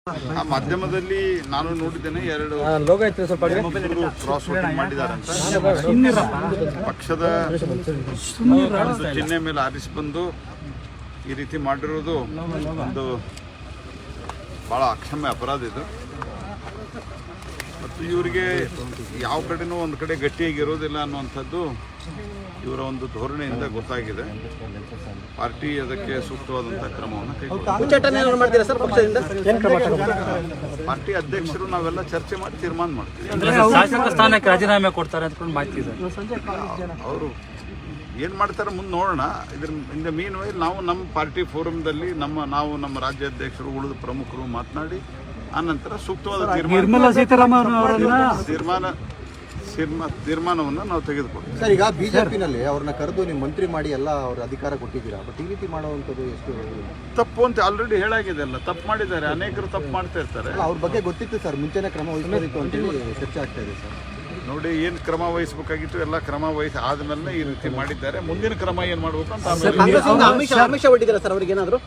ಆ ಮಾಧ್ಯಮದಲ್ಲಿ ನಾನು ನೋಡಿದ್ದೇನೆ ಎರಡು ಕ್ರಾಸ್ ವೋಟಿಂಗ್ ಮಾಡಿದ್ದಾರೆ ಅಂತ ಪಕ್ಷದ ಚಿಹ್ನೆ ಮೇಲೆ ಆರಿಸಿ ಬಂದು ಈ ರೀತಿ ಮಾಡಿರೋದು ಒಂದು ಬಹಳ ಅಕ್ಷಮ್ಯ ಅಪರಾಧ ಇದು. ಮತ್ತು ಇವರಿಗೆ ಯಾವ ಕಡೆನೂ ಒಂದು ಕಡೆ ಗಟ್ಟಿಯಾಗಿರೋದಿಲ್ಲ ಅನ್ನುವಂಥದ್ದು ಇವರ ಒಂದು ಧೋರಣೆಯಿಂದ ಗೊತ್ತಾಗಿದೆ. ಪಾರ್ಟಿ ಅದಕ್ಕೆ ಸೂಕ್ತವಾದಂತಹ ಕ್ರಮವನ್ನು ಪಾರ್ಟಿ ಅಧ್ಯಕ್ಷರು ನಾವೆಲ್ಲ ಚರ್ಚೆ ಮಾಡಿ ತೀರ್ಮಾನ ಮಾಡ್ತೀವಿ. ಶಾಸಕ ಸ್ಥಾನಕ್ಕೆ ರಾಜೀನಾಮೆ ಕೊಡ್ತಾರೆ ಅಂತ ಮಾಹಿತಿ ಇದೆ. ಅವರು ಏನು ಮಾಡ್ತಾರೆ ಮುಂದೆ ನೋಡೋಣ. ಇದ್ರ ಮೀನ್ ವೈ ನಾವು ನಮ್ಮ ಪಾರ್ಟಿ ಫೋರಮ್ದಲ್ಲಿ ನಮ್ಮ ರಾಜ್ಯಾಧ್ಯಕ್ಷರು ಉಳಿದ ಪ್ರಮುಖರು ಮಾತನಾಡಿ ಆ ನಂತರ ಸೂಕ್ತವಾದ ತೀರ್ಮಾನವನ್ನು ನಾವು ತೆಗೆದುಕೊಳ್ತೀವಿ. ಸರ್, ಈಗ ಬಿಜೆಪಿನಲ್ಲಿ ಅವ್ರನ್ನ ಕರೆದು ನೀವು ಮಂತ್ರಿ ಮಾಡಿ ಎಲ್ಲ ಅವ್ರ ಅಧಿಕಾರ ಕೊಟ್ಟಿದ್ದೀರಾ, ಬಟ್ ಈ ರೀತಿ ಮಾಡುವಂಥದ್ದು ಎಷ್ಟು ತಪ್ಪು ಅಂತ ಆಲ್ರೆಡಿ ಹೇಳಾಗಿದೆ. ಅಲ್ಲ, ತಪ್ಪು ಮಾಡಿದ್ದಾರೆ, ಅನೇಕರು ತಪ್ಪು ಮಾಡ್ತಾ ಇರ್ತಾರೆ. ಅವ್ರ ಬಗ್ಗೆ ಗೊತ್ತಿತ್ತು ಸರ್, ಮುಂಚೆನೇ ಕ್ರಮ ವಹಿಸಬೇಕಿತ್ತು ಅಂತೇಳಿ ಚರ್ಚೆ ಆಗ್ತಾ ಇದೆ ಸರ್. ನೋಡಿ, ಏನು ಕ್ರಮ ವಹಿಸಬೇಕಾಗಿತ್ತು ಎಲ್ಲ ಕ್ರಮ ವಹಿಸಿ ಆದ್ಮೇಲೆ ಈ ರೀತಿ ಮಾಡಿದ್ದಾರೆ. ಮುಂದಿನ ಕ್ರಮ ಏನು ಮಾಡಬೇಕು ಅಂತ ಆಮಿಷ ಒಡ್ಡಿದ್ದೀರಾ ಸರ್ ಅವ್ರಿಗೆ ಏನಾದರೂ?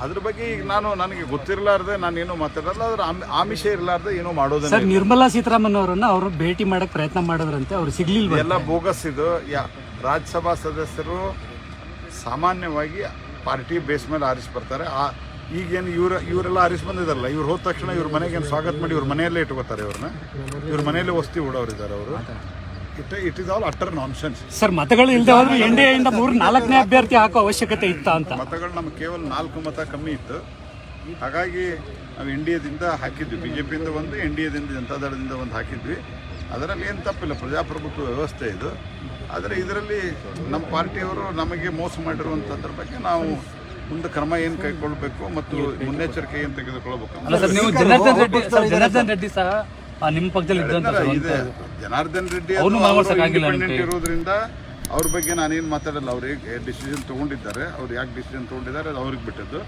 ಅದ್ರ ಬಗ್ಗೆ ಈಗ ನನಗೆ ಗೊತ್ತಿರಲಾರ್ದೆ ನಾನೇನು ಮಾತಾಡಲ್ಲ. ಅದ್ರ ಆಮಿಷ ಇರಲಾರ್ದೆ ಏನೋ ಮಾಡೋದನ್ನ. ಸರ್, ನಿರ್ಮಲಾ ಸೀತಾರಾಮನ್ ಅವರನ್ನ ಅವರು ಭೇಟಿ ಮಾಡಕ್ ಪ್ರಯತ್ನ ಮಾಡಿದ್ರಂತೆ, ಅವ್ರು ಸಿಗ್ಲಿಲ್ಲ. ಎಲ್ಲ ಬೋಗಸ್ ಇದು. ರಾಜ್ಯಸಭಾ ಸದಸ್ಯರು ಸಾಮಾನ್ಯವಾಗಿ ಪಾರ್ಟಿ ಬೇಸ್ ಮೇಲೆ ಆರಿಸಿ ಬರ್ತಾರೆ. ಈಗೇನು ಇವರೆಲ್ಲ ಆರಿಸಿ ಬಂದಿದಾರಲ್ಲ, ಇವ್ರು ಹೋದ ತಕ್ಷಣ ಇವ್ರ ಮನೆಗೆ ಸ್ವಾಗತ ಮಾಡಿ ಇವ್ರ ಮನೆಯಲ್ಲೇ ಇಟ್ಕೋತಾರೆ. ಇವ್ರ ಮನೆಯಲ್ಲೇ ವಸ್ತಿ ಓಡೋರಿದ್ದಾರೆ ಅವರು. It is all utter nonsense. Sir, ಮತಗಳು ಇಲ್ಲದೆ ಹೋದ್ರೆ ಎನ್ಡಿಎ ಇಂದ 4ನೇ ಅಭ್ಯರ್ಥಿ ಹಾಕೋ ಅವಶ್ಯಕತೆ ಇತ್ತ ಅಂತ. ಮತಗಳು ನಮ್ಗೆ ಕೇವಲ 4 ಮತ ಕಮ್ಮಿ ಇತ್ತು. ಹಾಗಾಗಿ ನಾವು ಎನ್ಡಿಎದಿಂದ ಹಾಕಿದ್ವಿ. ಬಿಜೆಪಿಯಿಂದ ಒಂದು, ಎನ್ಡಿಎದಿಂದ ಜನತಾದಳದಿಂದ ಒಂದು ಹಾಕಿದ್ವಿ. ಅದರಲ್ಲಿ ಏನು ತಪ್ಪಿಲ್ಲ, ಪ್ರಜಾಪ್ರಭುತ್ವ ವ್ಯವಸ್ಥೆ ಇದು. ಆದರೆ ಇದರಲ್ಲಿ ನಮ್ಮ ಪಾರ್ಟಿಯವರು ನಮಗೆ ಮೋಸ ಮಾಡಿರುವಂಥದ್ರ ಬಗ್ಗೆ ನಾವು ಮುಂದೆ ಕ್ರಮ ಏನು ಕೈಗೊಳ್ಳಬೇಕು ಮತ್ತು ಮುನ್ನೆಚ್ಚರಿಕೆ ಏನು ತೆಗೆದುಕೊಳ್ಬೇಕು. ಜನಾರ್ದನ್ ರೆಡ್ಡಿ ಸಹ ನಿಮ್ಮ ಪಕ್ಷದಲ್ಲಿ ಇದೆ. ಜನಾರ್ದನ್ ರೆಡ್ಡಿ ಇಂಡಿಪೆಂಡೆಂಟ್ ಇರೋದ್ರಿಂದ ಅವ್ರ ಬಗ್ಗೆ ನಾನೇನು ಮಾತಾಡಲ್ಲ. ಅವ್ರಿಗೆ ಡಿಸಿಷನ್ ತೊಗೊಂಡಿದ್ದಾರೆ. ಅವ್ರು ಯಾಕೆ ಡಿಸಿಷನ್ ತೊಗೊಂಡಿದ್ದಾರೆ ಅದು ಅವ್ರಿಗೆ ಬಿಟ್ಟದ್ದು.